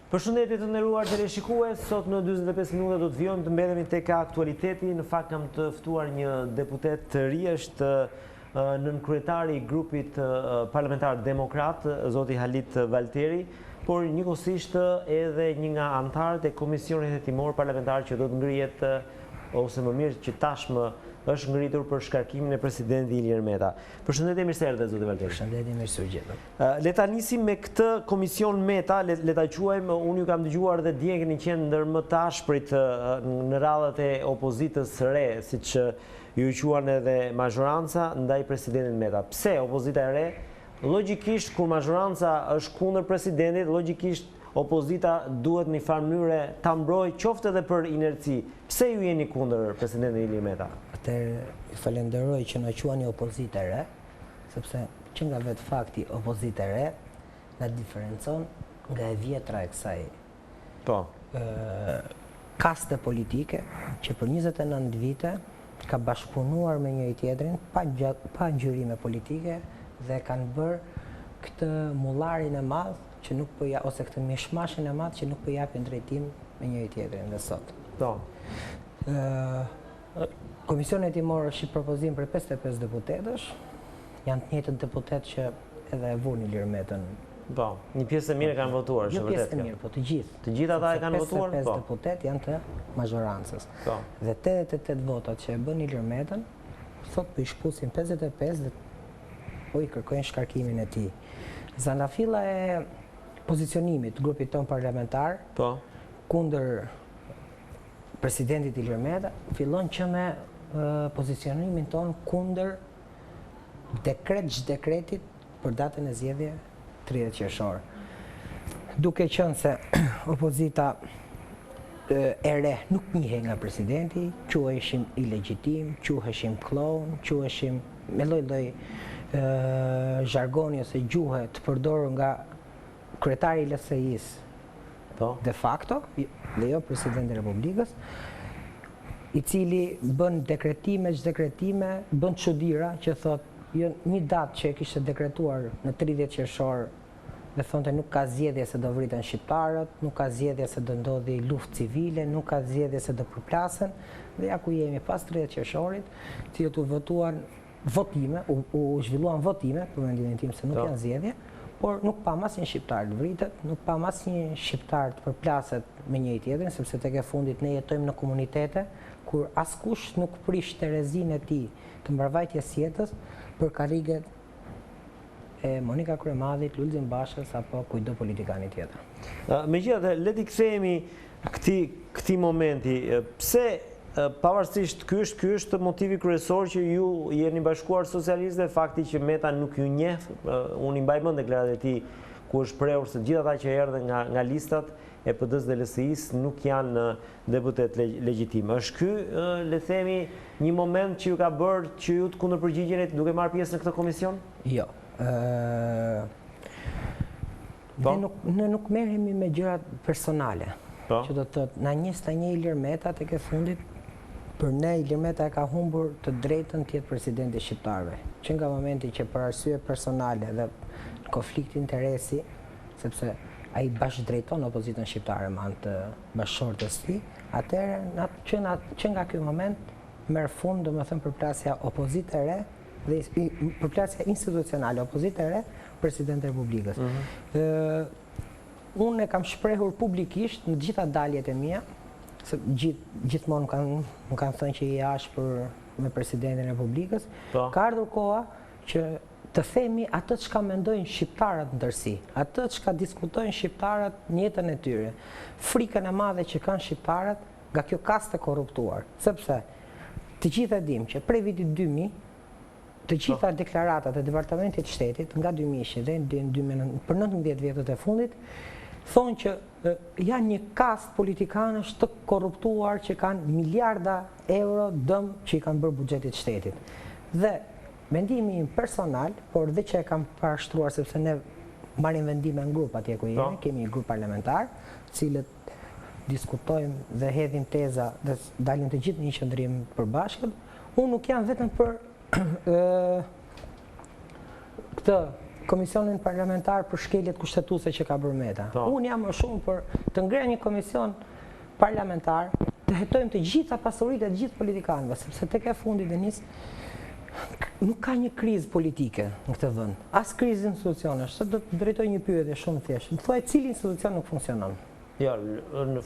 Përshëndetje të nderuar teleshikues, sot në 45 minuta do të vijojmë të mbetemi tek aktualiteti. Në fakt kam të ftuar një deputet të ri, është nënkryetari i grupit parlamentar demokrat, zoti Halit Valteri, por njëkohësisht edhe një nga anëtarët e komisionit hetimor parlamentar që do të ngrihet, ose më mirë që tashmë është ngritur për shkarkimin e presidenti Ilir Meta. Përshëndetje, mirë se erdhe, zoti Valteri. Përshëndetje, mirë se u gjetëm. Le ta nisim me këtë komision Meta, le ta quajmë, unë ju kam dëgjuar dhe dje keni qenë ndër më të ashprit në radhët e opozitës së re, siç ju quan edhe mazhoranca ndaj presidentit Meta. Pse opozita e re? Logjikisht kur mazhoranca është kundër presidentit, logjikisht opozita duhet në një farë mënyrë ta mbrojë qoftë edhe për inerci. Pse ju jeni kundër presidentit Ilir Meta? Atëherë falenderoj që na quani opozita e re, sepse që nga vetë fakti opozita e re na diferencon nga e vjetra e kësaj kaste politike që për 29 vite ka bashkëpunuar me njëri tjetrin pa ngjyrime politike dhe kanë bërë këtë mullarin e madh që nuk po ja, ose këtë mishmashin e madh që nuk po japin drejtim me njëri tjetrin dhe sot. Komisioni hetimor është i propozim për 55 deputetësh, janë të njëjtët deputet që edhe e vunë Ilir Metën. Po, një pjesë e mirë kanë votuar, është vërtet. Një pjesë e mirë, po të gjithë. Të gjithë ata e kanë votuar? 55 deputet janë të mazhorancës. Dhe 88 votat që e bën Ilir Metën, sot po i shpusin 55 dhe po i kërkojnë shkarkimin e tij. Zanafilla e pozicionimit të grupit ton parlamentar kundër presidentit Ilir Meta fillon që me pozicionimin ton kundër dekretit për datën e zgjedhjeve 30 qershor. Duke qenë se opozita e re nuk njihe nga presidenti, quheshim ilegjitim, quheshim kloun, quheshim me lloj-lloj zhargoni ose gjuhë të përdorur nga kryetari i LSI-s de facto, dhe jo presidenti i Republikës, i cili bën dekretime, bën çuditëra që thot një datë që e kishte dekretuar në 30 qershor dhe thonte nuk ka zgjedhje se do vriten shqiptarët, nuk ka zgjedhje se do ndodhi luftë civile, nuk ka zgjedhje se do përplasen, dhe ja ku jemi pas 30 qershorit, cilët u votuan votime, u zhvilluan votime, për mendimin tim se nuk janë zgjedhje, por nuk pa asnjë shqiptar të vritet, nuk pa asnjë shqiptar të përplaset me njëri tjetrin, sepse tek e fundit ne jetojmë në komunitete kur askush nuk prish terezinë e tij të mbarvajtjes jetës për karriget e Monika Kryemadhit, Lulzim Bashës apo kujdo politikani tjetër. Megjithatë, le t'i kthehemi këtij momenti. Pse pavarësisht ky është motivi kryesor që ju jeni bashkuar socialistëve, fakti që Meta nuk ju njeh, unë i mbaj mend deklaratat e tij ku është prehur se gjithë ata që erdhën nga listat e PD-s dhe LSI-s nuk janë deputet legjitim. Është ky, le themi, një moment që ju ka bërë që ju të kundërpërgjigjeni duke marrë pjesë në këtë komision? Jo. Ne nuk merremi me gjërat personale. Që do të thotë, na njeh tani Ilir Meta tek e fundit, për ne Ilir Meta e ka humbur të drejtën të jetë presidenti i shqiptarëve. Që nga momenti që për arsye personale dhe konflikt interesi, sepse ai bashkëdrejton opozitën shqiptare me anë të bashkëshortës së tij, atëherë që nga ky moment merr fund, domethënë përplasja opozite e re dhe përplasja institucionale opozite e re presidenti i Republikës. Unë e kam shprehur publikisht në gjitha daljet e mia, se gjithmonë më kanë thënë që i ashpër me presidentin e Republikës, ka ardhur koha që të themi atë çka mendojnë shqiptarët ndërsi, atë çka diskutojnë shqiptarët në jetën e tyre, frikën e madhe që kanë shqiptarët nga kjo kastë e korruptuar, sepse të gjithë e dimë që prej vitit 2000 të gjitha deklaratat e Departamentit të Shtetit nga 2000 dhe për 19 vjetët e fundit thonë që janë një kastë politikanësh të korruptuar që kanë miliarda euro dëm që i kanë bërë buxhetit shtetit. Dhe mendimi im personal, por dhe që e kam parashtruar sepse ne marrim vendime në grup atje ku jemi, kemi një grup parlamentar, cilët diskutojmë dhe hedhim teza dhe dalim të gjithë një qëndrim përbashkët, unë nuk jam vetëm për këtë komisionin parlamentar për shkeljet kushtetuese që ka bërë Meta. Unë jam më shumë për të ngrenë një komision parlamentar, të hetojmë të gjitha pasuritë e të gjithë politikanëve, sepse tek e fundit Denis nuk ka një krizë politike në këtë vend. As krizë institucionesh. Sot do të drejtoj një pyetje shumë thjeshtë. Më thuaj cili institucion nuk funksionon? Jo,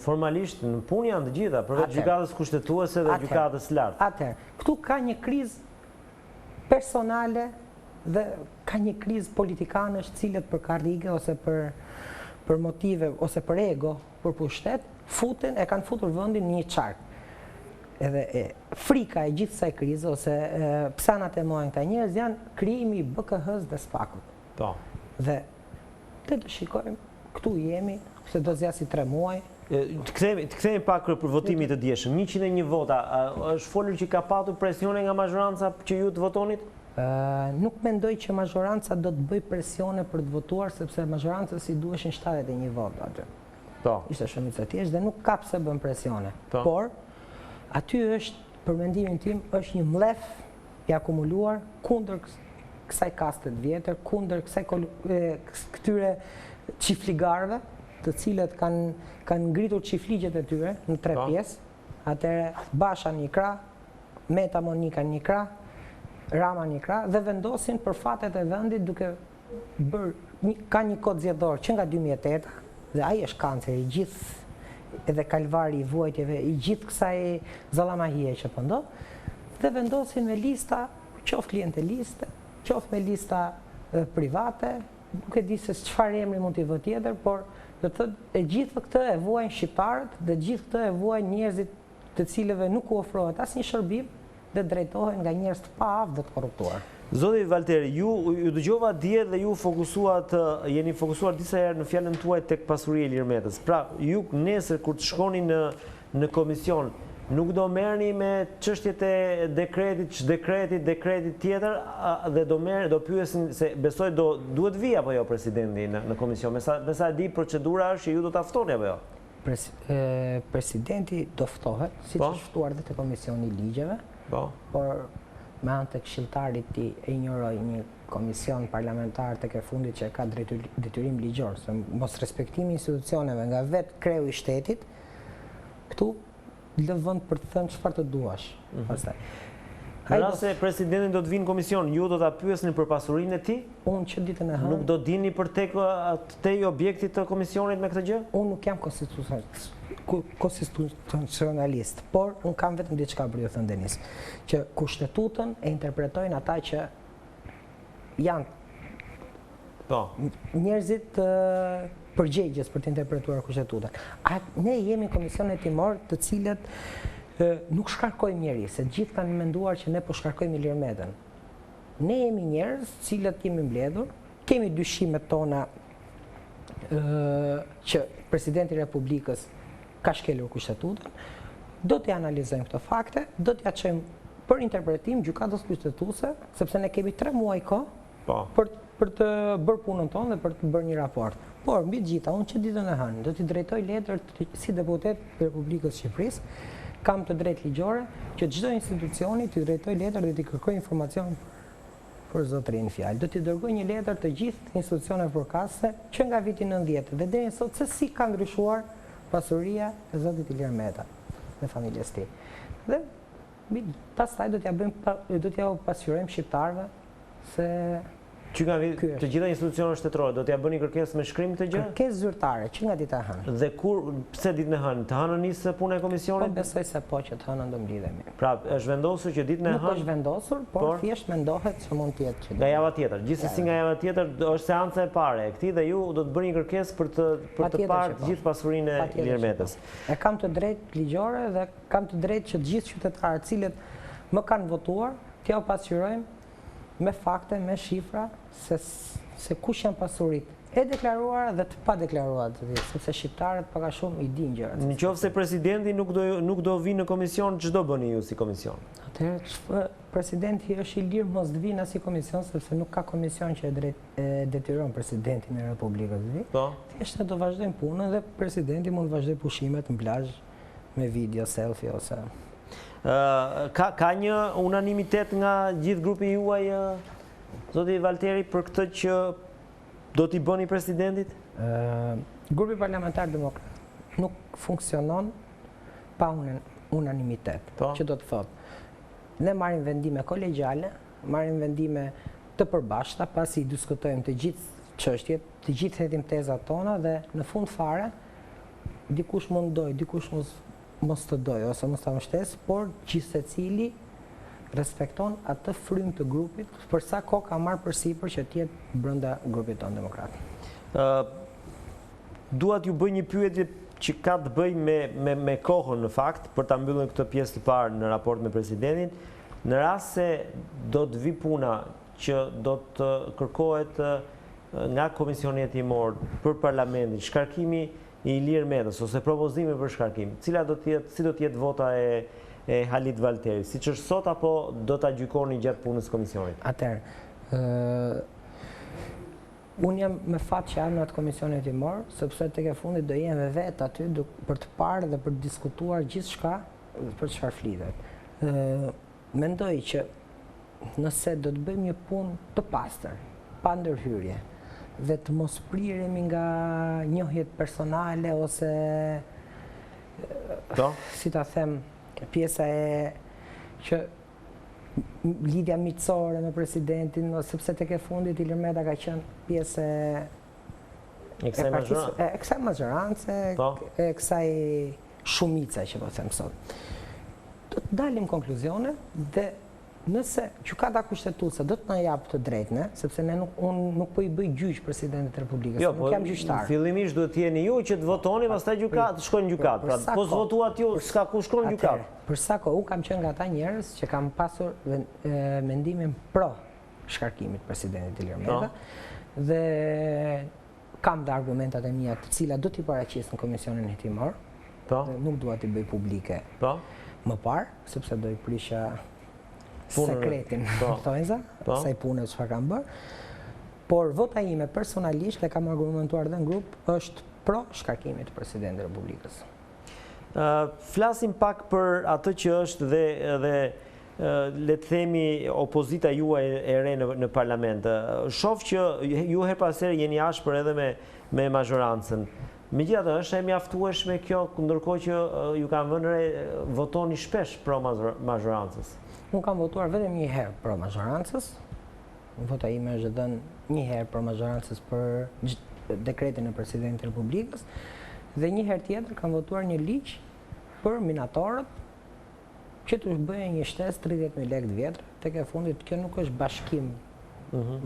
formalisht në punë janë të gjitha, përveç gjykatës kushtetuese dhe gjykatës lartë. Atëherë, këtu ka një krizë personale dhe ka një krizë politikanësh cilët për karrige ose për motive ose për ego, për pushtet, e kanë futur vendin në një çark. Edhe frika e gjithë kësaj krize ose psanat e mojnë këta njerëz janë krijimi i BKH-s dhe SPAK-ut. Dhe të shikojmë, këtu jemi, se do zjasi 3 muaj. Të kthehemi pak për votimin të dieshëm. 101 vota, është folur që ka patur presione nga mazhoranca që ju të votonit? Nuk mendoj që mazhoranca do të bëj presione për të votuar, sepse mazhorancës i duheshin 71 vota aty. Ishte shumica e thjeshtë dhe nuk ka pse bën presione. Por aty është, për mendimin tim, është një mlef i akumuluar kundër kësaj kaste të vjetër, kundër këtyre çifligarëve, të cilët kanë ngritur çifligjet e tyre në 3 pjesë. Atëherë Basha një krah, Meta Monika një krah, Rama një krah dhe vendosin për fatet e vendit duke bërë ka një kod zgjedhor që nga 2008 dhe ai është kanceri i gjithë edhe kalvari i vuajtjeve i gjithë kësaj zallamahie që po ndodh dhe vendosin me lista qoftë klienteliste, qoftë me lista private, nuk e di se çfarë emri mund t'i vë tjetër, por do të thotë e gjithë këtë e vuajnë shqiptarët dhe gjithë këtë e vuajnë njerëzit të cilëve nuk u ofrohet asnjë shërbim dhe drejtohen nga njerëz të paaftë dhe të korruptuar. Zoti Valteri, ju dëgjova dje dhe ju jeni fokusuar disa herë në fjalën tuaj tek pasuria e Ilir Metës. Pra, ju nesër kur të shkoni në komision, nuk do merrni me çështjet e dekretit tjetër dhe do pyesin se besoj duhet vi apo jo presidenti në komision. Me sa e di procedura është që ju do ta ftoni apo jo? Presidenti do ftohet, siç është ftuar dhe te komisioni i ligjeve. Por me anë të këshilltarit ti e injoroj një komision parlamentar tek e fundit që ka detyrim ligjor, se mos respektimi institucioneve nga vetë kreu i shtetit, këtu lë vend për të thënë çfarë të duash. Në rast se presidenti do të vinë në komision, ju do ta pyesni për pasurinë e tij? Unë që ditën e hënë. Nuk do dini për te objektit të komisionit me këtë gjë? Unë nuk jam konstitucionalist, por unë kam vetëm diçka për ju thënë Denis, që kushtetutën e interpretojnë ata që janë njerëzit përgjegjës për të interpretuar kushtetutën. Ne jemi komisione timor të cilët nuk shkarkojmë njeri, se gjithë kanë menduar që ne po shkarkojmë Ilir Metën. Ne jemi njerëz cilët kemi mbledhur, kemi dyshimet tona që presidenti i Republikës ka shkelur kushtetutën, do t'i analizojmë këto fakte, do t'i çojmë për interpretim gjykatës kushtetuese, sepse ne kemi 3 muaj kohë për të bërë punën tonë dhe për të bërë një raport. Por mbi gjitha, unë që ditën e hënë do t'i drejtoj letër si deputet të Republikës Shqipërisë, kam të drejtë ligjore që çdo institucioni t'i drejtoj letër dhe t'i kërkoj informacion për zotërinë fjalë. Do t'i dërgoj një letër të gjithë institucioneve përkatëse që nga viti 90 dhe deri sot se si ka ndryshuar pasuria e zotit Ilir Meta dhe familjes tij. Dhe pastaj do t'ja pasqyrojmë shqiptarëve se që nga të gjitha institucionet shtetërore do t'ja bëni kërkesë me shkrim këtë gjë? Kërkesë zyrtare që nga dita e hënë. Dhe pse ditën e hënë? Të hënën nisë puna e komisionit? Po besoj se po që të hënën do mblidhemi. Pra, është vendosur që ditën e hënë? Nuk është vendosur, por thjesht mendohet që mund të jetë që. Nga java tjetër. Gjithsesi nga java tjetër është seanca e parë e këtij dhe ju do të bëni kërkesë për të parë të gjithë pasurinë e Ilir Metës. E kam të drejtë ligjore dhe kam të drejtë që të gjithë qytetarët cilët më kanë votuar, t'ja pasqyrojmë me fakte, me shifra, se kush janë pasurit e deklaruara dhe të pa deklaruara, sepse shqiptarët pak a shumë i dinë gjërat. Nëse presidenti nuk do vinë në komision, ç'do bëni ju si komision? Atëherë presidenti është i lirë mos të vinë as si komision, sepse nuk ka komision që e detyron presidentin e Republikës të vi. Thjesht do vazhdojmë punën dhe presidenti mund të vazhdojë pushimet në plazh me video, selfie ose ka një unanimitet nga gjithë grupi juaj, zoti Valteri, për këtë që do t'i bëni presidentit? Grupi parlamentar demokrat nuk funksionon pa unanimitet, që do të thotë. Ne marrim vendime kolegjiale, marrim vendime të përbashkëta, pasi diskutojmë të gjithë çështjet, të gjithë hedhim tezat tona dhe në fund fare dikush mund doj, dikush mos të doj ose mos ta mbështes, por gjithsecili respekton atë frym të grupit, për sa kohë ka marrë përsipër që të jetë brenda grupit tonë demokrat. Dua t'ju bëj një pyetje që ka të bëjë me kohën në fakt, për ta mbyllur këtë pjesë të parë në raport me presidentin. Në rast se do të vi puna që do të kërkohet nga Komisioni Hetimor për Parlamentin, shkarkimi i Ilir Metës ose propozimi për shkarkim, si do të jetë vota e Halit Valteri, siç është sot apo do ta gjykoni gjatë punës së komisionit? Atëherë, unë jam me fat që jam në atë Komision Hetimor, sepse tek e fundit do jem vetë aty për të parë dhe për të diskutuar gjithçka për çfarë flitet. Mendoj që nëse do të bëjmë një punë të pastër, pa ndërhyrje, dhe të mos priremi nga njohjet personale ose si ta them, pjesa që lidhja miqësore me presidentin, sepse tek e fundit Ilir Meta ka qenë pjesë e kësaj magjorance, e kësaj shumice që po them sot. Do të dalim konkluzione dhe nëse gjykata kushtetuese do të na jap të drejtën, sepse unë nuk po i bëj gjyq presidentit të Republikës, nuk jam gjyqtar. Fillimisht duhet të jeni ju që të votoni, pastaj gjykatë shkojnë gjykatë. Pra, po zvotuat ju, s'ka ku shkon gjykatë. Për sa kohë unë kam qenë nga ata njerëz që kam pasur mendimin pro shkarkimit presidentit Ilir Meta dhe kam dhe argumentat e mia të cilat do t'i paraqes në Komisionin Hetimor. Nuk dua t'i bëj publike më parë, sepse do i prisha sekretin, saj pune çfarë kam bërë, por vota ime personalisht, dhe kam argumentuar dhe në grup, është pro shkarkimit të presidentit të Republikës. Flasim pak për atë që është dhe le të themi opozita juaj e re në parlament. Shoh që ju her pas here jeni ashpër edhe me mazhorancën. Megjithatë, është e mjaftueshme kjo, ndërkohë që ju kanë vënë re votoni shpesh pro mazhorancës. Unë kam votuar vetëm një herë pro mazhorancës. Vota ime është dhënë një herë pro mazhorancës për dekretin e presidentit të Republikës dhe një herë tjetër kam votuar një ligj për minatorët që të bëjë një shtesë 30.000 lekë të vjetra. Tek e fundit kjo nuk është bashkim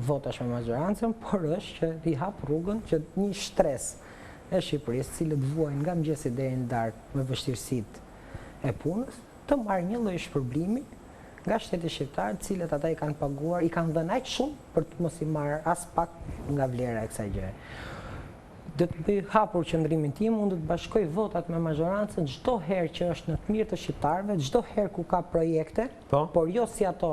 votash me mazhorancën, por është që t'i hap rrugën që një shtres e Shqipërisë, cilët vuajnë nga mëngjesi deri në darkë me vështirësitë e punës, të marrë një lloj shpërblimi nga shteti shqiptar, cilët ata i kanë paguar, i kanë dhënë aq shumë për të mos i marrë as pak nga vlera e kësaj gjëje. Do të bëj hapur qëndrimin tim, unë do të bashkoj votat me mazhorancën çdo herë që është në të mirë të shqiptarëve, çdo herë ku ka projekte, por jo si ato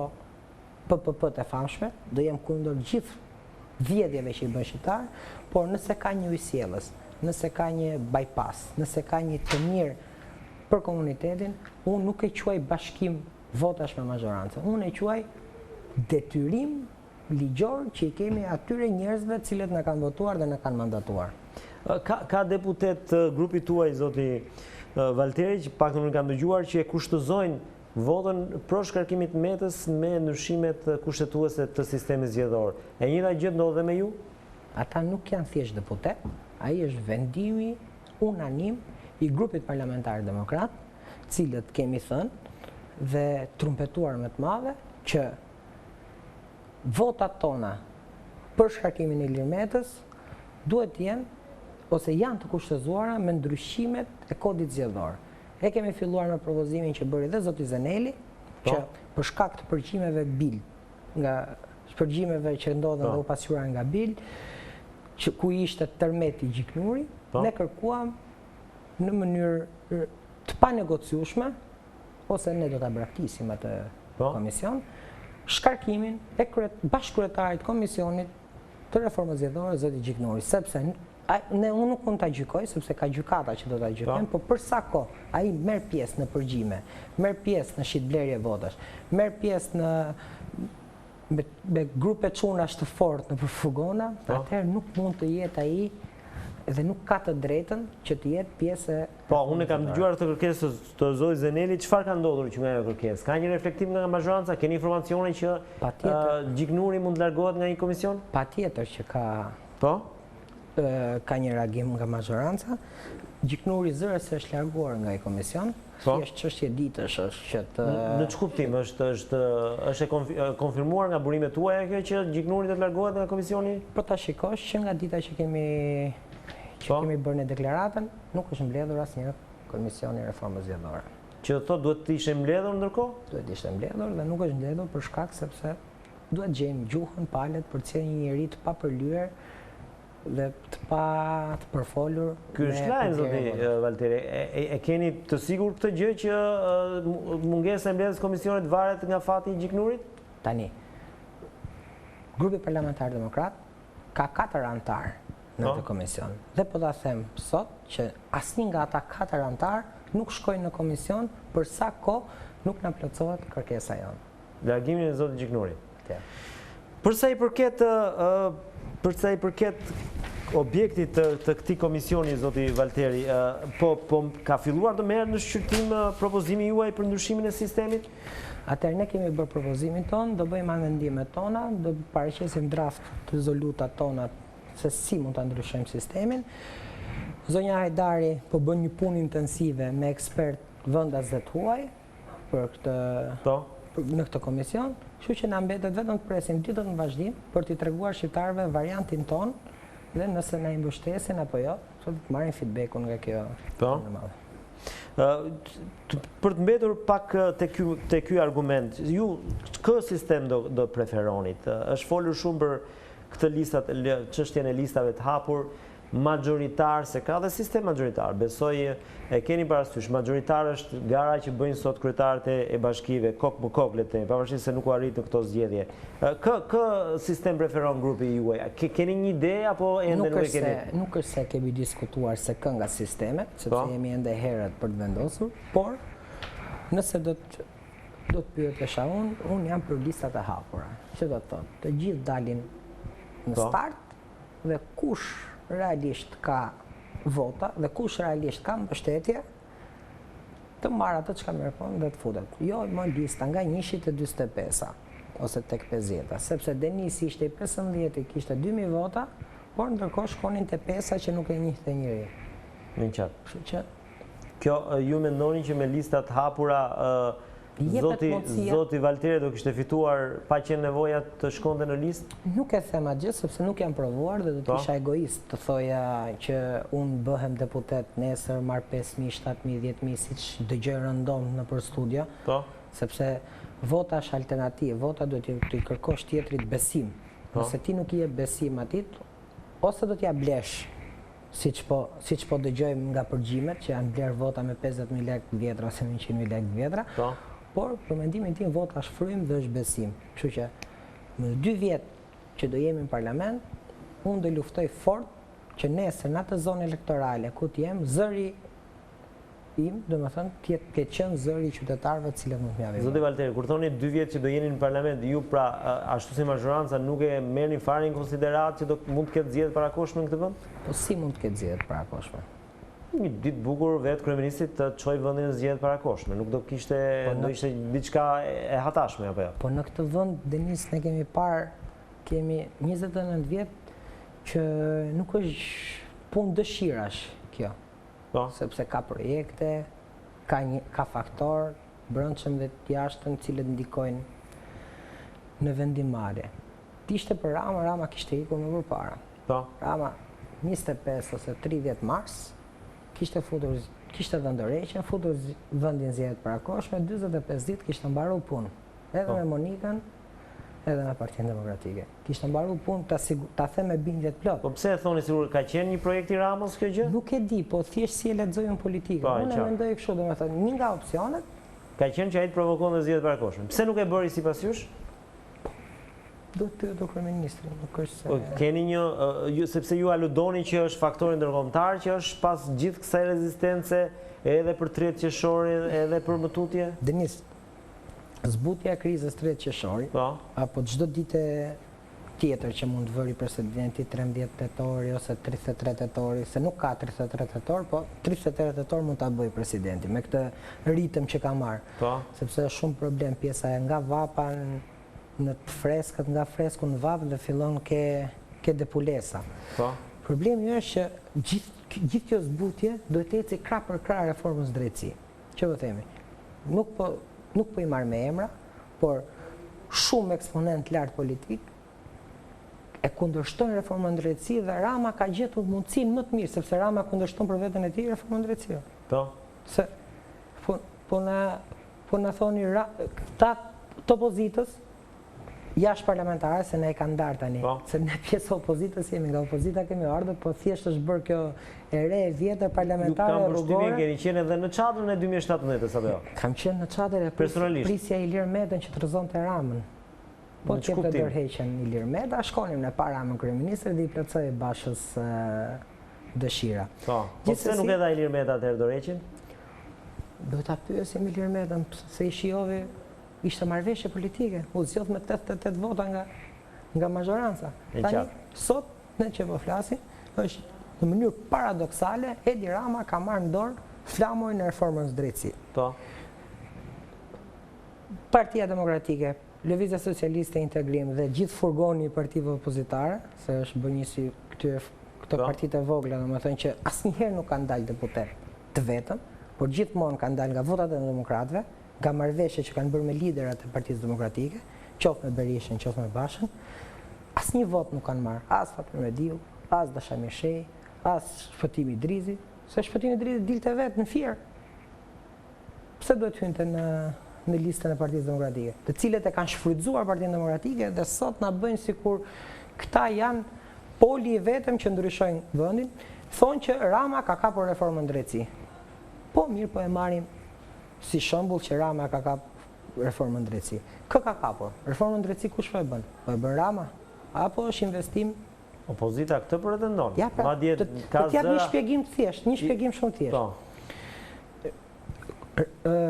PPP të famshme, do jem kundër gjithë vjedhjeve që i bën shqiptar, por nëse ka një ujësjellës, nëse ka një bypass, nëse ka një të mirë për komunitetin, unë nuk e quaj bashkim votash me mazhorancën. Unë e quaj detyrim ligjor që i kemi atyre njerëzve cilët na kanë votuar dhe na kanë mandatuar. Ka deputet grupit tuaj, zoti Valteri, që pak nuk kanë dëgjuar, që e kushtozojnë votën pro shkarkimit Metës me ndryshimet kushtetuese të sistemit zgjedhor. E njëjta gjë ndodh dhe me ju? Ata nuk janë thjesht deputet, ai është vendimi unanim i grupit parlamentar demokrat, cilët kemi thënë dhe trumpetuar me të madhe që votat tona për shkarkimin e Ilir Metës duhet jenë ose janë të kushtozuara me ndryshimet e kodit zgjedhor. E kemi filluar me propozimin që bëri dhe zoti Zeneli, që për shkak të përgjimeve bil, nga përgjimeve që ndodhen dhe u pasqyruan nga bil, që ku ishte tërmeti gjiknuri, ne kërkuam në mënyrë të panegociueshme, ose ne do ta braktisim atë komision, shkarkimin e bashkëkryetarit komisionit të reformës zgjedhore, zoti Gjiknori, sepse unë nuk mund ta gjykoj, sepse ka gjykata që do ta gjykojnë, por për sa kohë ai merr pjesë në përgjime, merr pjesë në shitblerje votash, merr pjesë në me grupe çunash të fortë në përfugona, atëherë nuk mund të jetë ai dhe nuk ka të drejtën që të jetë pjesë e... Po, unë kam dëgjuar këtë kërkesë të zoj Zeneli, çfarë ka ndodhur që nga ajo kërkesë? Ka një reflektim nga mazhoranca? Keni informacione që Gjiknuri mund të largohet nga një komision? Patjetër që Po? Ka një reagim nga mazhoranca. Gjiknuri zëres është larguar nga një komision, thjesht çështje ditësh është që të... Në ç'kuptim është konfirmuar nga burimet tuaja kjo që Gjiknuri do të largohet nga komisioni? Po ta shikosh që nga dita që kemi bërë në deklaratën, nuk është mbledhur asnjë komisioni reformës zgjedhore. Që do thotë duhet të ishte mbledhur ndërkohë? Duhet të ishte mbledhur dhe nuk është mbledhur për shkak sepse duhet gjejmë gjuhën, palët për të cilë një njeri të papërlyer dhe të përfolur. Ky është lajm, zoti Valteri. E keni të sigurt këtë gjë që mungesa e mbledhjes komisionit varet nga fati i Gjiknurit? Tani, grupi parlamentar demokrat ka 4 anëtar në këtë komision. Dhe po ta them sot që asnjë nga ata 4 anëtar nuk shkojnë në komision për sa kohë nuk na plotësohet kërkesa jonë. Largimin e zotit Gjiknurit. Për sa i përket objektit të këtij komisioni, zoti Valteri, po ka filluar të merret në shqyrtim propozimi juaj për ndryshimin e sistemit? Atëherë ne kemi bërë propozimin ton, do bëjmë amendimet tona, do paraqesim draft të rezolutat tona se si mund ta ndryshojmë sistemin. Zonja Hajdari po bën një punë intensive me ekspert vendas huaj në këtë komision, kështu që na mbetet vetëm të presim ditët në vazhdim për t'i treguar shqiptarëve variantin ton dhe nëse na i mbështesin apo jo, të marrin feedbackun nga kjo në madhe. Për të mbetur pak te ky argument, ju kë sistem do preferonit? Është folur shumë për këtë çështjen e listave të hapur, magjoritar, se ka dhe sistem magjoritar. Besoj e keni parasysh, magjoritar është gara që bëjnë sot kryetarët e bashkive, kokë më kokë le të themi, pavarësisht se nuk u arrit në këto zgjedhje. Kë sistem preferon grupi juaj? Keni një ide apo ende nuk e keni? Nuk është se kemi diskutuar se kë nga sistemet, sepse jemi ende herët për të vendosur, por nëse do të pyetesha unë jam për listat e hapura. Që do të thotë, të gjithë dalin në start dhe kush realisht ka vota dhe kush realisht ka mbështetje të marrë atë çka meriton dhe të futet. Jo më lista nga 145 ose tek 50, sepse Denisi ishte i 15, kishte 2000 vota, por ndërkohë shkonin te 5 që nuk e njihte njëri. Në qartë. Kështu që kjo ju mendoni që me listat hapura Zoti Valteri do kishte fituar pa qenë nevoja të shkonte në listë? Nuk e them atë gjë sepse nuk jam provuar dhe do të isha egoist të thoja që unë bëhem deputet nesër, marr 5.000, 7.000, 10.000 siç dëgjoj rëndom nëpër studio, sepse vota është alternativë, vota duhet t'i kërkosh tjetrit besim. Nëse ti nuk i jep besim atit, ose do t'ja blesh, siç po dëgjojmë nga përgjimet që janë bler vota me 50.000 lekë vjetra ose 100.000 lekë vjetra. Por, për mendimin tim, vota është frym dhe është besim. Kështu që, në 2 vjet që do jemi në parlament, unë do luftoj fort që nesër në atë zonë elektorale ku t'jem, zëri im, do më thënë, të qenë zëri i qytetarëve të cilët nuk m'jave. Zoti Valteri, kur thoni 2 vjet që do jeni në parlament, ju pra ashtu si mazhoranca nuk e merrni fare në konsiderat që mund të ketë zgjedhje parakoshme në këtë vend? Po si mund të ketë zgjedhje parakoshme? Një ditë bukur vetë kryeministit të çojë vendin në zgjedhje parakoshme, nuk do ishte diçka e hatashme apo jo? Po në këtë vend Denis ne kemi parë, kemi 29 vjet që nuk është punë dëshirash kjo. Sepse ka projekte, ka faktor brendshëm dhe të jashtëm të cilët ndikojnë në vendimmarrje. T'ishte për Rama kishte ikur më përpara. Rama 25 ose 30 mars kishte dhënë dorëheqjen, futur vendin zgjedhjet parakoshme, 45 ditë kishte mbaruar punë. Edhe me Monikën, edhe me Partinë Demokratike. Kishte mbaruar punë, ta them me bindje të plot. Po pse e thoni sigur ka qenë një projekt i Ramës kjo gjë? Nuk e di, po thjesht si e lexojmë politikën. Unë mendoj kështu, domethënë, një nga opsionet ka qenë që ai të provokon zgjedhjet parakoshme. Pse nuk e bëri sipas jush? Do të pyetë kryeministrin, nuk është se... Keni një, sepse ju aludoni që është faktori ndërkombëtar që është pas gjithë kësaj rezistence edhe për 30 qershorin edhe për mëtutje? Denis, zbutja e krizës 3 qershori, apo çdo ditë tjetër që mund të vëri presidenti 13 tetori ose 33 tetori, se nuk ka 33 tetor, po 33 tetor mund ta bëj presidenti me këtë ritëm që ka marrë. Sepse është shumë problem pjesa e nga vapa në të freskët, nga fresku në vapë dhe fillon ke depulesa. Problemi është që gjithë kjo zbutje duhet të eci krah për krah reformës drejtësi. Që po themi? Nuk po i marr me emra, por shumë eksponent lart politik e kundërshtojnë reformën drejtësi dhe Rama ka gjetur mundësinë më të mirë, sepse Rama kundërshton për veten e tij reformën drejtësi. Se po na thoni këta të opozitës jashtë parlamentare, se ne e kanë ndarë tani, se ne pjesë opozitës jemi, nga opozita kemi ardhur, po thjesht është bërë kjo e re, e vjetër parlamentare rrugore. Ju kam përshtypjen keni qenë edhe në çadrën e 2017-s apo jo? Kam qenë në çadër e prisja Ilir Metën që trëzonte Ramën. Po të të dërheqen Ilir Meta, shkonim në para Ramën kryeministër dhe i plotësoi Bashës dëshira. Po pse nuk e dha Ilir Meta atëherë dorëheqjen? Duhet ta pyesim Ilir Metën se i shijovi. Ishte marrëveshje politike, u zgjodh me 88 vota nga majoranca. Tani, sot, ne që po flasim, është në mënyrë paradoksale, Edi Rama ka marrë në dorë flamurin e reformës drejtësi. Partia Demokratike, Lëvizja Socialiste Integrim dhe gjithë furgoni i partive opozitare, se është bërë njësi këto partitë e vogla, domethënë që asnjëherë nuk kanë dalë deputet të vetëm, por gjithmonë kanë dalë nga votat e demokratëve, nga marrëveshje që kanë bërë me liderat e Partisë Demokratike, qoftë me Berishën, qoftë me Bashën, asnjë vot nuk kanë marrë, as Fatmir Mediu, as Dashamir Shehi, as Shpëtimi Idrizi, se Shpëtimi Idrizi dilte vetë në Fier. Pse duhet hynte në listën e Partisë Demokratike, të cilët e kanë shfrytzuar Partinë Demokratike dhe sot na bëjnë sikur këta janë poli i vetëm që ndryshojnë vendin, thonë që Rama ka kapur reformën drejtësi. Po mirë, po e marrim si shembull që Rama ka kapur reformën drejtësi. Kë ka kapur? Reformën drejtësi kush po e bën? Po e bën Rama? Apo është investim? Opozita këtë pretendon. Ja, pra, të jap një shpjegim të thjeshtë, një shpjegim shumë të thjeshtë.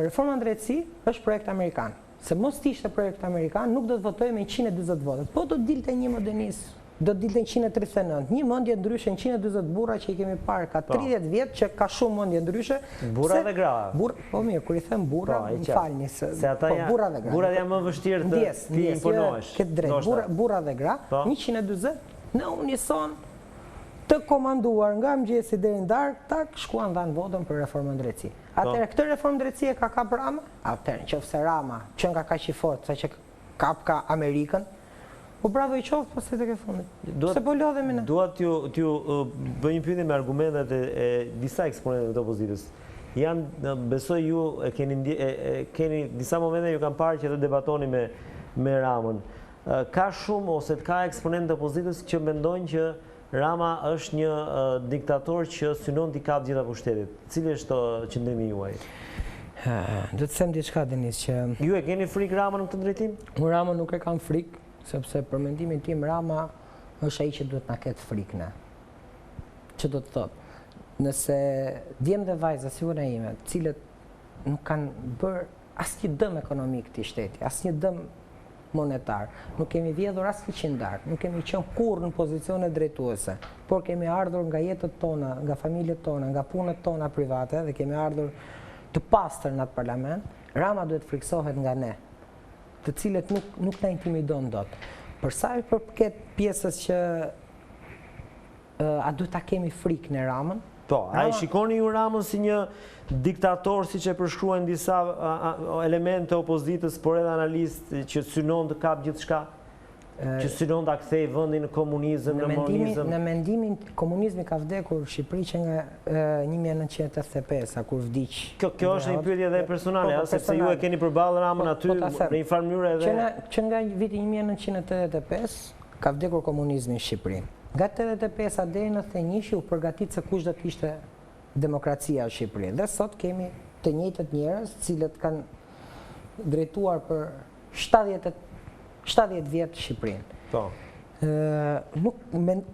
Reforma drejtësi është projekt amerikan. Se mos ishte projekt amerikan, nuk do të votojë me 140 votat. Po do të dilte një modernis, do të dilte 139. Një mendje ndryshe, 140 burra që i kemi parë ka 30 vjet që ka shumë mendje ndryshe. Burra dhe gra. Po mirë, kur i them burra, më falni se ata burra dhe gra. Burrat janë më vështirë të imponohesh. Këtë drejt. Burra dhe gra, 140 në unison të komanduar nga mëngjesi deri në darkë, tak shkuan dhanë votën për reformën drejtësi. Atëherë këtë reformë drejtësi e ka kap Rama? Atëherë nëse Rama që nga kaq i fortë sa që kap ka Amerikën, po bravo i qoftë, po se të ke fundit. Se po lodhemi ne. Dua t'ju bëj një pyetje me argumentet e disa eksponentëve të opozitës. Besoj ju keni disa momente ju kanë parë që të debatoni me Ramën. Ka shumë ose ka eksponentë të opozitës që mendojnë që Rama është një diktator që synon t'i kapë gjitha pushtetit. Cili është qëndrimi juaj? Do të them diçka, Denis, që ju e keni frikë Ramën në këtë drejtim? Unë Ramën nuk e kam frikë, sepse për mendimin tim Rama është ai që duhet na ketë frikë ne. Që do të thotë, nëse djemë dhe vajza si unë ime, cilët nuk kanë bërë asnjë dëm ekonomik këtij shteti, asnjë dëm monetar, nuk kemi vjedhur as 100 darkë, nuk kemi qenë kurrë në pozicione drejtuese, por kemi ardhur nga jetët tona, nga familjet tona, nga punët tona private dhe kemi ardhur të pastër në atë parlament. Rama duhet friksohet nga ne, të cilët nuk na intimidon dot. Për sa i përket pjesës që a duhet ta kemi frikë në Ramën? Po, a i shikoni ju Ramën si një diktator, si që përshkruajnë disa elemente opozitës, por edhe analistë që synon të kapë gjithë shka? Që synon të akthej vëndin në komunizëm, në monizëm? Në mendimin, komunizmi ka vdekur Shqipëri që nga 1985, a kur vdiq. Kjo është një pyetje dhe personale, sepse ju e keni përballë Ramën aty në një farë mënyrë edhe... Që nga viti 1985 ka vdekur komunizmi në Shqipëri. Nga 85 deri në 91 u përgatit se kush do të ishte demokracia në Shqipëri. Dhe sot kemi të njëjtët njerëz, cilët kanë drejtuar për 70 vjet Shqipërinë. Po.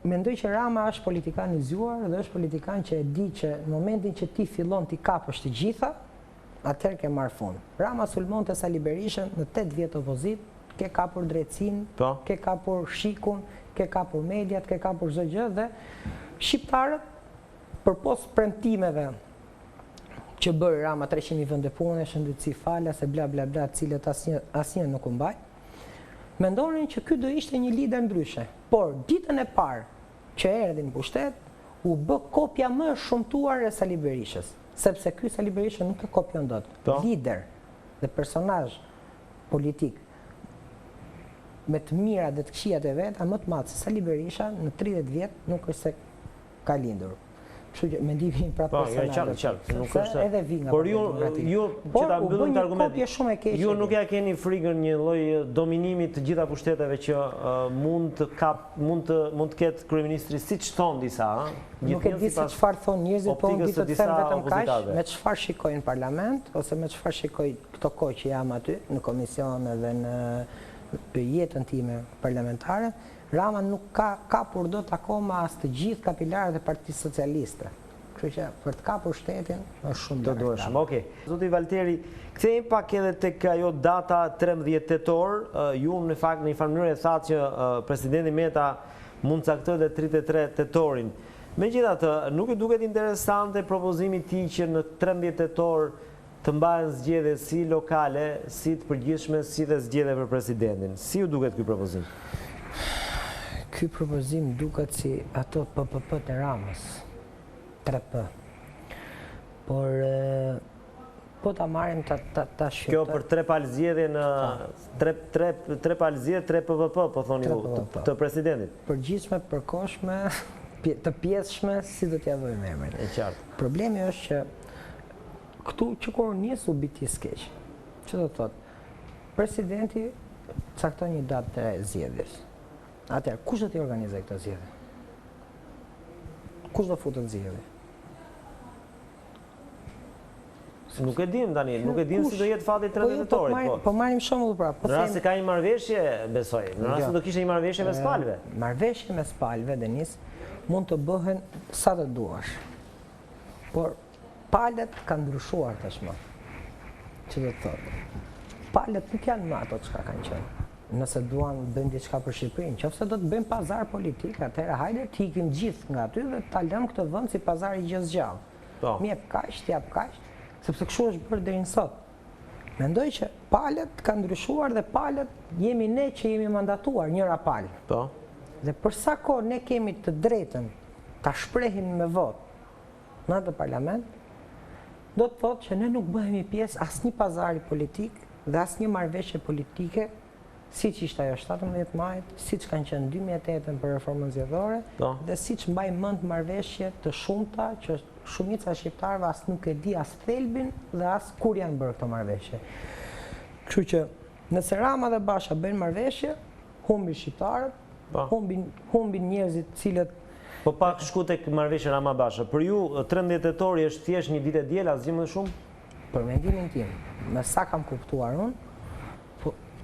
Mendoj që Rama është politikan i zgjuar dhe është politikan që e di që në momentin që ti fillon ti kapësh të gjitha, atëherë ke marrë fund. Rama sulmonte Sali Berishën në 8 vjet opozit, ke kapur drejtësinë, ke kapur shikun, ke kapur mediat, ke kapur çdo gjë dhe shqiptarët përpos premtimeve që bëri Rama 300.000 vende pune, shëndetësi falas e bla bla bla, të cilët asnjë nuk u mbaj, mendonin që ky do ishte një lider ndryshe. Por ditën e parë që erdhi në pushtet, u bë kopja më e shumtuar e Sali Berishës, sepse ky Sali Berisha nuk e kopjon dot. Lider dhe personazh politik me të mirat dhe të këqijat e veta, më të madh se Sali Berisha në 30 vjet nuk është se ka lindur. Kështu që mendimi pra personale. Nuk është edhe vi nga. Por ju që ta mbyllim këtë argument, ju nuk ja keni frikën një lloj dominimi të gjitha pushteteve që mund të ketë kryeministri siç thon disa, Nuk e di se çfarë thon njerëzit, po unë di të them vetëm kaq, me çfarë shikojnë në parlament ose me çfarë shikoj këto kohë që jam aty në komisione dhe në jetën time parlamentare. Rama nuk ka kapur dot akoma as të gjithë kapilarët e Partisë Socialiste. Kështu që për të kapur shtetin është shumë të duheshëm. Okej. Zoti Valteri, kthehemi pak edhe tek ajo data 13 tetor. Ju në fakt në një farë mënyrë thatë që presidenti Meta mund caktojë 33 tetorin. Megjithatë, nuk ju duket interesante propozimi i tij që në 13 tetor të mbahen zgjedhje si lokale, si të përgjithshme, si dhe zgjedhje për presidentin. Si ju duket ky propozim? Ky propozim duket si ato PPP të Ramës, 3P. Por po ta marrim ta shqyrtojmë. Kjo për 3 palë zgjedhje në 3 palë zgjedhje, 3 PPP, po thoni ju, të presidentit. Përgjithshme, përkohshme, të pjesshme, si do t'ja vëjmë emrin. E qartë. Problemi është që këtu që kur nisu biti skeq. Që do të thotë? Presidenti cakton një datë të zgjedhjes. Atëherë, kush do t'i organizojë këtë zgjedhje? Kush do futet në zgjedhje? Nuk e dim tani, nuk e dim si do jetë fati i 30 tetorit. Po marrim shembull pra. Në rast se ka një marrëveshje, besoj. Në rast se do kishte një marrëveshje mes palëve. Marrëveshje mes palëve, Denis, mund të bëhen sa të duash. Por palët kanë ndryshuar tashmë. Që do të thotë? Palët nuk janë më ato çka kanë qenë. Nëse duan bëjmë diçka për Shqipërinë, nëse do të bëjmë pazar politik, atëherë hajde të ikim gjithë nga aty dhe ta lëmë këtë vend si pazar i gjasgjallë. Më jep kaq, t'jap kaq, sepse kështu është bërë deri në sot. Mendoj që palët kanë ndryshuar dhe palët jemi ne që jemi mandatuar njëra palë. Dhe për sa kohë ne kemi të drejtën ta shprehim me votë në atë parlament, do të thotë që ne nuk bëhemi pjesë asnjë pazari politik dhe asnjë marrëveshje politike, siç ishte ajo 17 majit, siç kanë qenë 2008 për reformën zgjedhore, dhe siç mbaj mend marrëveshje të shumta që shumica e shqiptarëve as nuk e di as thelbin dhe as kur janë bërë këto marrëveshje. Kështu që nëse Rama dhe Basha bëjnë marrëveshje, humbin shqiptarët, humbin njerëzit cilët. Po pak shku tek marrëveshja Rama Basha. Për ju 13 tetori është thjesht një ditë e diel, asgjë më shumë? Për mendimin tim, me sa kam kuptuar unë,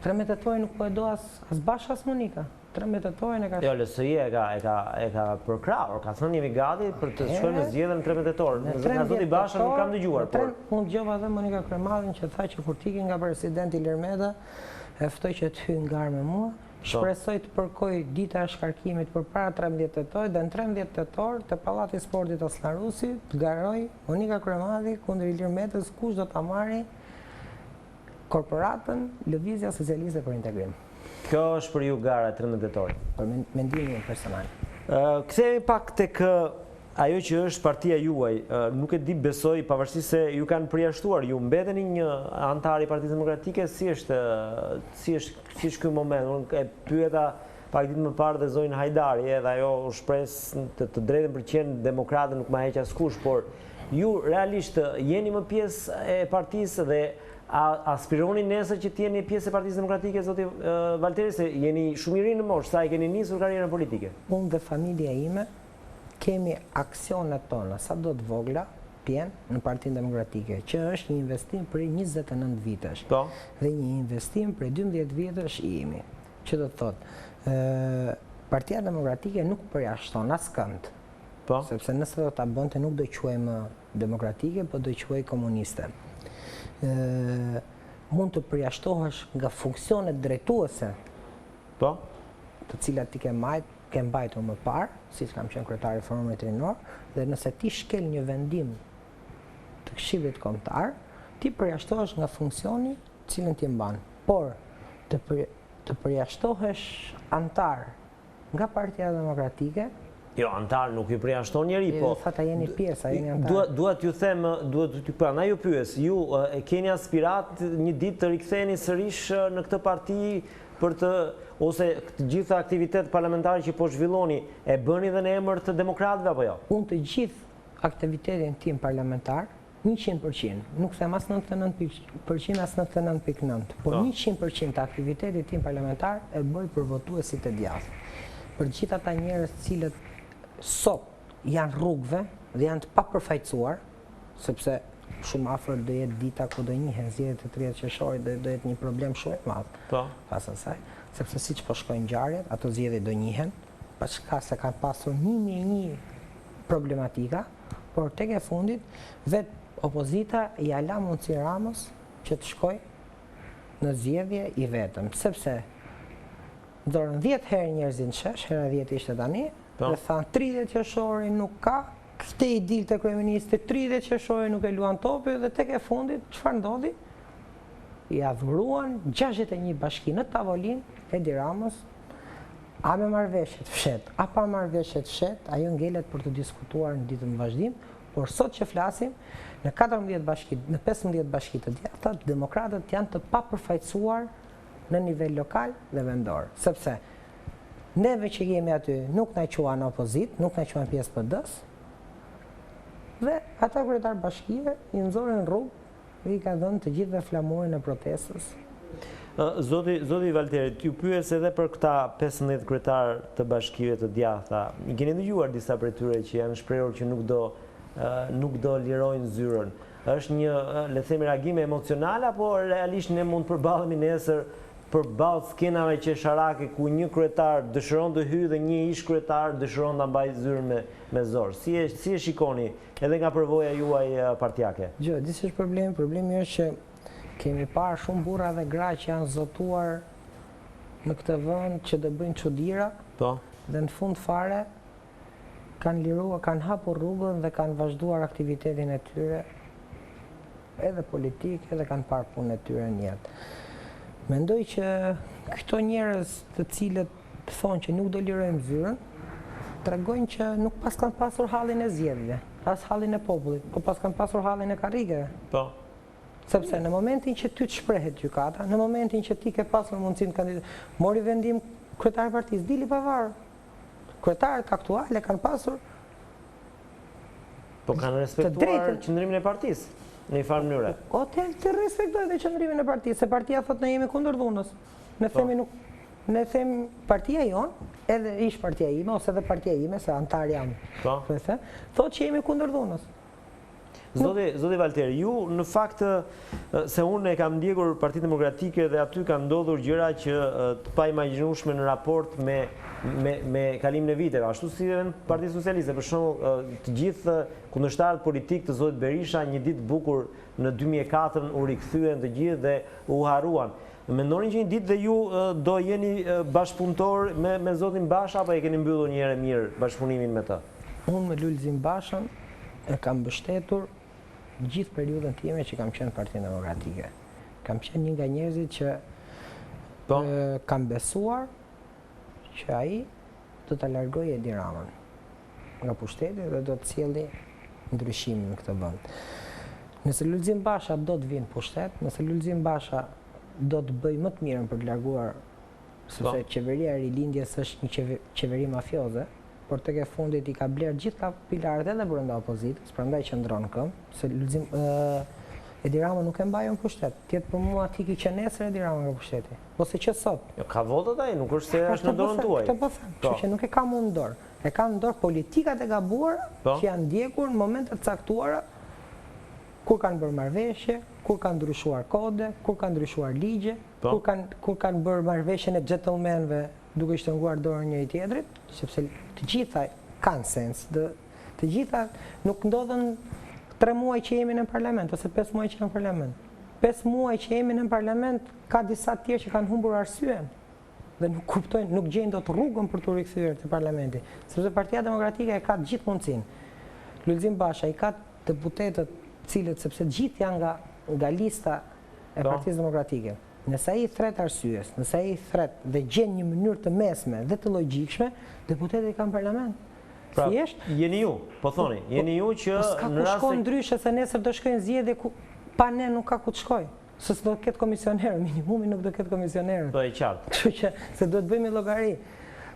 13 tetori nuk po e do as Basha as Monika. 13 tetori e ka. Jo, LSI-ja e ka përkrahur, ka thënë jemi gati për të shkojmë në zgjedhjen në 13 tetor. Nga zoti Basha nuk kam dëgjuar. Unë dëgjova edhe Monika Kremallin që tha që kur tiki nga presidenti Ilir Meta, e ftoi që të hyjë në garë me mua. Shpresoj të përkoj dita e shkarkimit përpara 13 tetorit dhe në 13 tetor të Pallati i Sportit Osllarusi të garoj Monika Kremalli kundër Ilir Metës kush do ta marrë korporatën Lëvizja Socialiste për Integrim. Kjo është për ju gara 13 tetorit. Për mendimin personal. Kthehemi pak tek ajo që është partia juaj. Nuk e di, besoj, pavarësisht se ju kanë përjashtuar, ju mbeteni një antar i Partisë Demokratike, si është ky moment? Unë e pyeta pak ditë më parë dhe zonjën Hajdari, edhe ajo u shpres të drejtën për qenë demokratë nuk ma heq askush, por ju realisht jeni më pjesë e partisë dhe aspironi nesër që t'jeni pjesë e Partisë Demokratike, zoti Valteri, se jeni shumë i ri në moshë, sa i keni nisur karrierën politike? Unë dhe familja ime kemi aksionet tona, sa do të vogla, në Partinë Demokratike, që është një investim për 29 vitesh. Dhe një investim për 12 vitesh i imi. Që do të thotë, Partia Demokratike nuk përjashton askënd. Sepse nëse do ta bënte nuk do quajmë demokratike, po do quaj komuniste. mund të përjashtohesh nga funksionet drejtuese Po? të cilat ti ke mbajtur më parë, siç kam qenë kryetari i Forumit Rinor, dhe nëse ti shkel një vendim të Këshillit Kombëtar, ti përjashtohesh nga funksioni cilën ti mban. Por të përjashtohesh antar nga Partia Demokratike. Jo, antar nuk ju përjashton njeri, po. Thata jeni pjesë, jeni antar. Duhet ju them, prandaj ju pyes, ju keni aspirat një ditë të riktheheni sërish në këtë parti për të ose të gjitha aktivitetet parlamentare që po zhvilloni, e bëni dhe në emër të demokratëve apo jo? Unë të gjithë aktivitetin tim parlamentar 100%, nuk them as 99% as 99.9%, por 100% të aktivitetit tim parlamentar e bëj për votuesit e djathtë. Për gjithë ata njerëz cilët sot janë rrugëve dhe janë të papërfaqësuar, sepse shumë afër do jetë dita ku do njihen zgjedhjet e 30 qershorit dhe do jetë një problem shumë i madh. Po. Pas asaj, sepse siç po shkojnë ngjarjet, ato zgjedhje do njihen, pa çka se kanë pasur 1001 problematika, por tek e fundit vetë opozita i ala mundësi Ramës që të shkojë në zgjedhje i vetëm, sepse dorën 10 herë njerëzit në shesh, hera 10 ishte tani, dhe thanë 30 qershori nuk ka, këtë i dilte kryeministri, 30 qershori nuk e luan topi, dhe tek e fundit, çfarë ndodhi? I adhuruan 61 bashki në tavolinë Edi Ramës, a me marrëveshje të fshet, a pa marrëveshje të fshet, ajo ngelet për të diskutuar në ditën e vazhdim, por sot që flasim, në 14 bashki, në 15 bashki të djathta, demokratët janë të papërfaqësuar në nivel lokal dhe vendor, sepse neve që jemi aty nuk na quan opozit, nuk na quan pjesë PD-s, dhe ata kryetar bashkive i nxorën rrugë dhe i ka dhënë të gjithëve flamurin e protestës. Zoti Valteri, ju pyes edhe për këta 15 kryetar të bashkive të djathta. I keni dëgjuar disa prej tyre që janë shprehur që nuk do lirojnë zyrën. Është një, le të themi, reagim emocional apo realisht ne mund të përballemi nesër përballë skenave qesharake ku një kryetar dëshiron të hyjë dhe një ish kryetar dëshiron ta mbajë zyrën me zor. Si e shikoni edhe nga përvoja juaj partijake? Disi është problemi. Problemi është që kemi parë shumë burra dhe gra që janë zotuar në këtë vend që do bëjnë çuditëra. Po. Dhe në fund fare kanë liruar, kanë hapur rrugën dhe kanë vazhduar aktivitetin e tyre edhe politik, edhe kanë parë punën e tyre në jetë. Mendoj që këto njerëz të cilët thonë që nuk do lirojmë zyrën, tregojnë që nuk pas kanë pasur hallin e zgjedhjeve, as hallin e popullit, po pas kanë pasur hallin e karrigeve. Po. Sepse në momentin që ty të shprehet gjykata, në momentin që ti ke pasur mundësinë të kandidat, mori vendim kryetari i partisë, dili pavarur. Kryetarët aktuale kanë pasur po kanë respektuar qëndrimin e partisë në një farë mënyre. O të respektojnë dhe qëndrimin e partisë, se partia thotë ne jemi kundër dhunës. Ne themi nuk, ne themi partia jonë, edhe ish partia ime, ose edhe partia ime, se antar jam, thotë që jemi kundër dhunës. Zoti Valteri, ju në fakt se unë e kam ndjekur Partinë Demokratike dhe aty kanë ndodhur gjëra që të paimagjinueshme në raport me kalimin e viteve, ashtu si edhe në Partinë Socialiste. Për shembull, të gjithë kundërshtarët politik të zotit Berisha një ditë bukur në 2004 u rikthyen të gjithë dhe u harruan. Mendoni që një ditë dhe ju do jeni bashkëpunëtor me zotin Basha apo e keni mbyllur një herë mirë bashkëpunimin me të? Unë me Lulzim Bashën e kam mbështetur gjithë periudhën time që kam qenë Partinë Demokratike. Kam qenë një nga njerëzit që kam besuar që ai do ta largojë Edi Ramën nga pushteti dhe do të sjellë ndryshimin në këtë vend. Nëse Lulzim Basha do të vinë pushtet, nëse Lulzim Basha do të bëjë më të mirën për të larguar, sepse qeveria e rilindjes është një qeveri mafioze, por tek e fundit i ka bler gjithë kapilarët edhe brenda opozitës, prandaj qëndron këmbë, se Edi Rama nuk e mbajon pushtet. Tjetë për mua ti ki që nesër Edi Rama nga pushteti, ose që sot. Jo, ka votat ai, nuk është se është në dorën tuaj. Këtë po them, që nuk e kam unë në dorë. E kam në dorë politikat e gabuara që janë ndjekur në momentet caktuara, kur kanë bërë marrëveshje, kur kanë ndryshuar kode, kur kanë ndryshuar ligje, kur kanë bërë marrëveshjen e gentlemanëve duke shtrënguar dorën njëri tjetrit, sepse të gjitha kanë sens, të gjitha nuk ndodhen 3 muaj që jemi në parlament, ose 5 muaj që jemi në parlament. 5 muaj që jemi në parlament, ka disa tjerë që kanë humbur arsyen dhe nuk kuptojnë, nuk gjejnë dot rrugën për të rikthyer te parlamenti, sepse Partia Demokratike e ka të gjithë mundësinë. Lulzim Basha i ka deputetët, cilët sepse gjithë janë nga lista e Partisë Demokratike. Nëse ai thret arsyes, nëse ai thret dhe gjen një mënyrë të mesme dhe të logjikshme, deputetët i kanë parlament. Pra, thjesht jeni ju, po thoni, jeni ju që në rast se ndryshe se nesër do shkojnë zgjedhje ku pa ne nuk ka ku të shkoj. Se s'do të ketë komisioner, minimumi nuk do të ketë komisioner. Do e qartë. Kështu që se duhet bëjmë llogari.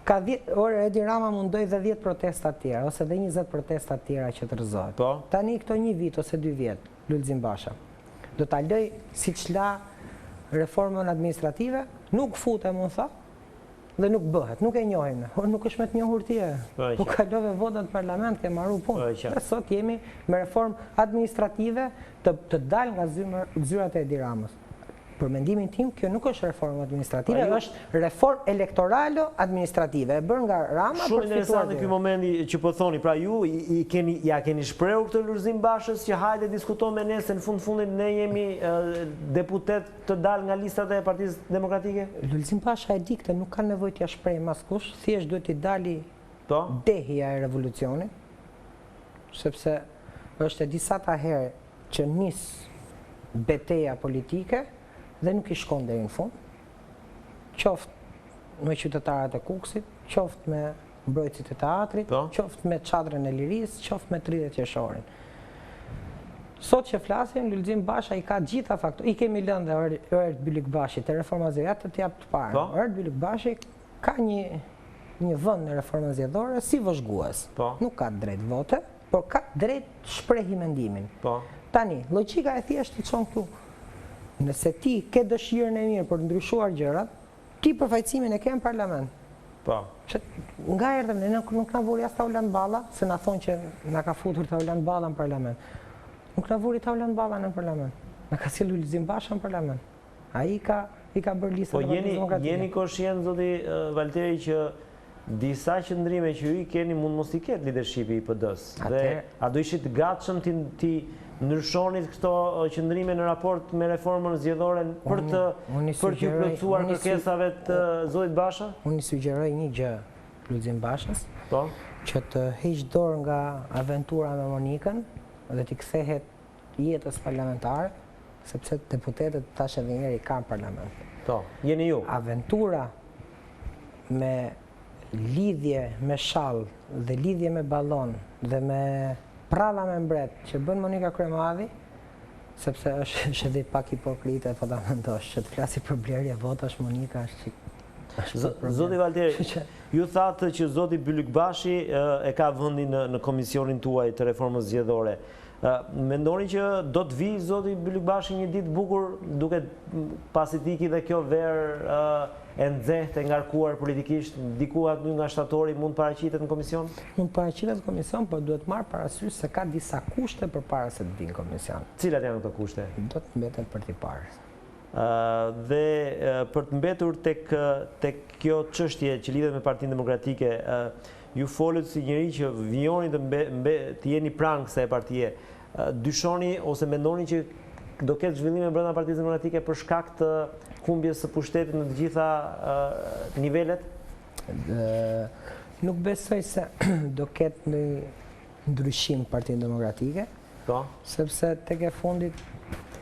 Ka 10 orë Edi Rama mundoi dhe 10 protesta të tjera ose dhe 20 protesta të tjera që të rrezohet. Po. Tani këto 1 vit ose 2 vjet, Lulzim Basha do ta lëj siç la reformën administrative, nuk futem unë tha, dhe nuk bëhet, nuk e njohim. Nuk është me të njohur ti. Po kalove votat në parlament, ke marru punë. Dhe sot jemi me reformë administrative të dalë nga zyrat e Edi Ramës. Për mendimin tim, kjo nuk është reformë administrative, është reformë elektoralo-administrative. E bërë nga Rama për fituar. Shumë interesant në ky momenti që po thoni, pra ju ja keni shprehur këtë Lulzim Bashës që hajde diskuton me ne se në fundit ne jemi deputet të dalë nga listat e Partisë Demokratike? Lulzim Basha e dikte, nuk ka nevojë t'ia shprehë askush, thjesht duhet t'i dali dehja e revolucionit, sepse është e disata herë që nis betejë politike dhe nuk i shkon deri në fund, qoftë me qytetarët e Kuksit, qoftë me mbrojtësit e teatrit, qoftë me çadrën e lirisë, qoftë me 30 qershorin. Sot që flasim, Lulzim Basha i ka gjitha faktorë. I kemi lënë dhe Ert Bylikbashi te reforma zgjedhore të jap të parë. Ert Bylikbashi ka një vend në reformën zgjedhore si vëzhgues. Nuk ka drejt vote, por ka drejt shprehi mendimin. Tani, logjika e thjeshtë të çon këtu. Nëse ti ke dëshirën e mirë për të ndryshuar gjërat, ti përfaqësimin e ke në parlament. Nga erdhëm, ne nuk na vuri as Taulan Balla, se na thonë që na ka futur Taulan Balla në parlament. Nuk na vuri Taulan Balla në parlament. Na ka sjellë Lulzim Basha në parlament. Ai ka bërë listën e Partisë Demokratike. Po jeni koshient, zoti Valteri, që disa qëndrime që ju i keni mund mos i ketë leadershipi i PD-s. Dhe a do ishit gatshëm ti ndryshonit këto qëndrime në raport me reformën zgjedhore për të plotësuar kërkesave të zotit Basha? Unë i sugjeroj një gjë Lulzim Bashës, që të heq dorë nga aventura me Monikën dhe t'i kthehet jetës parlamentare, sepse deputetët tash edhe njëri kanë parlament. Jeni ju. Aventura me lidhje me shall dhe lidhje me ballon dhe me pralla me mbret që bën Monika Kryemadhi, sepse është edhe pak hipokrite, po ta mendosh, që të flasi për blerje votash Monika është Zoti Valteri, ju thatë që zoti Bylikbashi e ka vendin në komisionin tuaj të reformës zgjedhore. Mendoni që do të vi zoti Bylikbashi një ditë bukur, duke pasi tiki dhe kjo verë e nxehtë, e ngarkuar politikisht, diku aty nga shtatori mund paraqitet në komision? Mund paraqitet në komision, por duhet marrë parasysh se ka disa kushte përpara se të vinë në komision. Cilat janë këto kushte? Do të mbeten për t'i parë. Dhe për të mbetur tek kjo çështje që lidhet me Partinë Demokratike, ju folët si njëri që vijoni të jeni pranë kësaj partie. Dyshoni ose mendoni që do ketë zhvillime brenda Partisë Demokratike për shkak të humbjes së pushtetit në të gjitha nivelet? Nuk besoj se do ketë një ndryshim Partinë Demokratike, sepse tek e fundit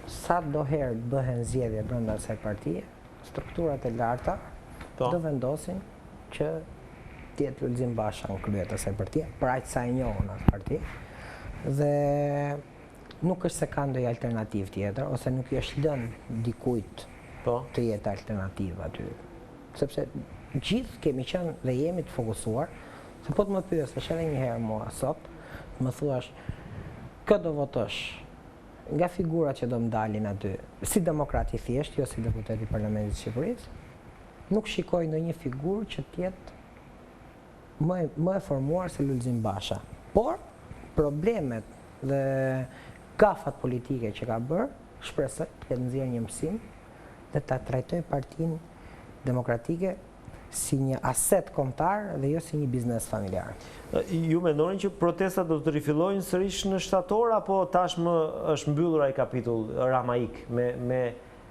sa do herë bëhen zgjedhje brenda asaj partie, strukturat e larta do vendosin që tjetë Lulzim Basha në krye të asaj partie, për aq sa e njohun atë parti. Dhe nuk është se ka ndonjë alternativë tjetër, ose nuk i është lënë dikujt të jetë alternativë aty. Sepse gjithë kemi qenë dhe jemi të fokusuar, se po të më pyesësh edhe një herë mua sot, më thuash, kë do votosh nga figurat që do më dalin aty, si demokrat i thjesht, jo si deputet i Parlamentit të Shqipërisë, nuk shikoj ndonjë figurë që tjetë më e formuar se Lulzim Basha. Por, problemet dhe gafat politike që ka bërë, shpresoj të ketë nxjerrë një mësim dhe ta trajtoj Partinë Demokratike si një aset kombëtar dhe jo si një biznes familjar. Ju mendoni që protestat do të rifillojnë sërish në shtator, apo tashmë është mbyllur ai kapitull ramaik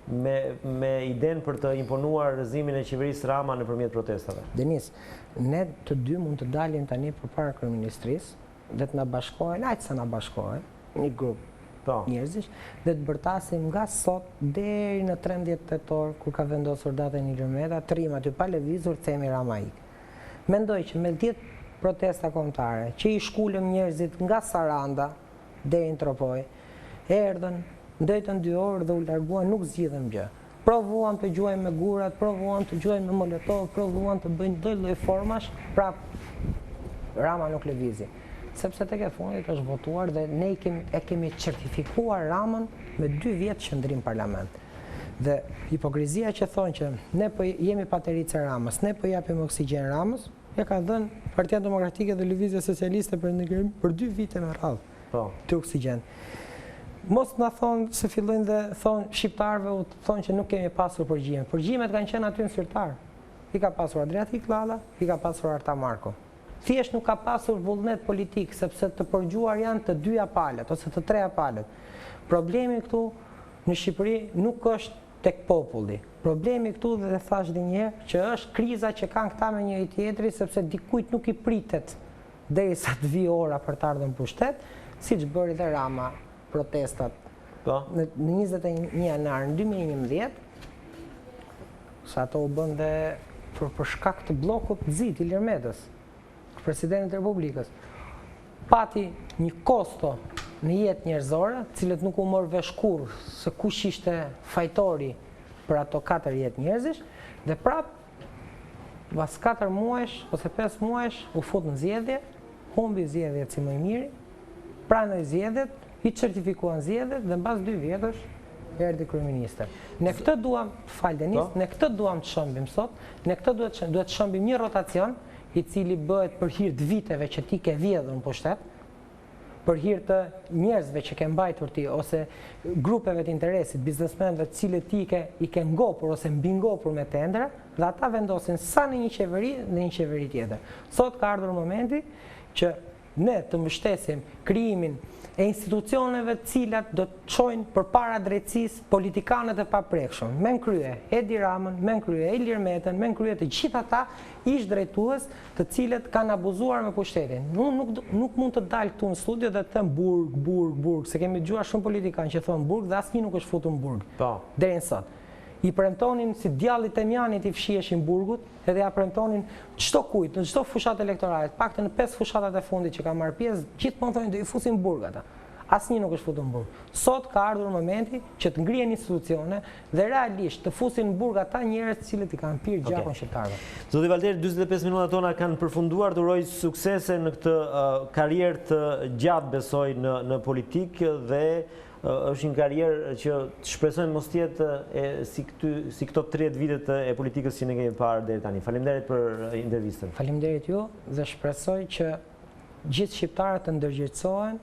me idenë për të imponuar rrezimin e qeverisë Rama nëpërmjet protestave? Denis, ne të dy mund të dalim tani përpara kryeministrisë dhe të na bashkohen, aq sa na bashkohen, një grup njerëzish, dhe të bërtasim nga sot deri në 13 tetor, kur ka vendosur datën 1 Meta, të rrim aty pa lëvizur, themi ramaik. Mendoj që me 10 protesta kombëtare, që i shkullëm njerëzit nga Saranda deri në Tropoj, erdhën, ndëjtën 2 orë dhe u larguan, nuk zgjidhëm gjë. Provuan të gjuajnë me gurat, provuan të gjuajnë me molotov, provuan të bëjnë lloj formash, prap Rama nuk lëvizi. Sepse tek e fundit është votuar dhe ne e kemi certifikuar Ramën me 2 vjetë qëndrim parlament. Dhe hipokrizia që thonë që ne po jemi paterice Ramës, ne po japim oksigjen Ramës, ja ka dhënë Partia Demokratike dhe Lëvizja Socialiste për 2 vite me radhë të oksigjen. Mos na thonë se fillojnë dhe thonë shqiptarëve, thonë që nuk kemi pasur përgjime. Përgjimet kanë qenë aty në zyrtar. I ka pasur Adriatik Lalla, i ka pasur Arta Marko. Thjesht nuk ka pasur vullnet politik, sepse të përgjuar janë të 2 palët, ose të 3 palët. Problemi këtu në Shqipëri nuk është tek populli. Problemi këtu, dhe thash dhe njëherë, që është kriza që kanë këta me njëri tjetri, sepse dikujt nuk i pritet derisa të vi ora për të ardhur në pushtet, siç bëri dhe Rama protestat në 21 janar në 2011, sa ato u bën dhe për shkak të bllokut të Zit Ilir Metës, presidentit e Republikës, pati një kosto në jetë njerëzore, cilët nuk u morë vesh kurrë se kush ishte fajtori për ato 4 jetë njerëzish, dhe prap, pas 4 muajsh ose 5 muajsh, u fut në zgjedhje, humbi zgjedhjet si më i miri, pranoi zgjedhjet, i certifikuan zgjedhjet dhe mbas 2 vjetësh erdhi kryeministër. Ne këtë duam, Denis, ne këtë duam të shëmbim sot, ne këtë duhet të shëmbim një rotacion i cili bëhet për hir të viteve që ti ke vjedhur në pushtet, për hir të njerëzve që ke mbajtur ti, ose grupeve të interesit, biznesmenëve të cilët ti i ke ngopur ose mbi ngopur me tendra, dhe ata vendosin sa në një qeveri dhe një qeveri tjetër. Sot ka ardhur momenti që ne të mbështesim krijimin e institucioneve të cilat do të çojnë përpara drejtësisë politikanët e paprekshëm, me në krye Edi Ramën, me në krye Ilir Metën, me në krye të gjithë ata ish drejtues të cilët kanë abuzuar me pushtetin. Nuk mund të dalë këtu në studio dhe të them burg, se kemi dëgjuar shumë politikanë që thonë burg dhe asnjë nuk është futur në burg. Deri në sot. I premtonin si djallit e mjanit i fshiheshin burgut, edhe ja premtonin çdo kujt, në çdo fushat elektorale, paktën në 5 fushatat e fundit që ka marrë pjesë, gjithmonë thonin do i fusin burg ata. Asnjë nuk është futur në burg. Sot ka ardhur momenti që të ngrihen institucione dhe realisht të fusin në burg ata njerëz të cilët i kanë pirë gjakun shqiptarëve. Zoti Valteri, 45 minuta tona kanë përfunduar, të uroj suksese në këtë karrierë të gjatë, besoj, në politikë, dhe është një karrierë që shpresojmë mos tjetë si këto 30 vitet e politikës që ne kemi parë deri tani. Faleminderit për intervistën. Faleminderit ju, dhe shpresoj që gjithë shqiptarët të ndërgjegjësohen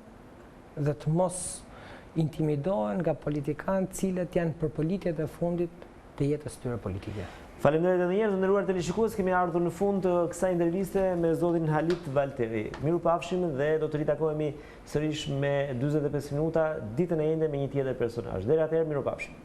dhe të mos intimidohen nga politikanë cilët janë përpolitjet e fundit të jetës tyre politike. Faleminderit edhe një herë, të nderuar teleshikues, kemi ardhur në fund të kësaj interviste me zotin Halit Valteri. Mirupafshim dhe do të ritakohemi sërish me 45 minuta ditën e ende me një tjetër personazh. Deri atëherë, mirupafshim.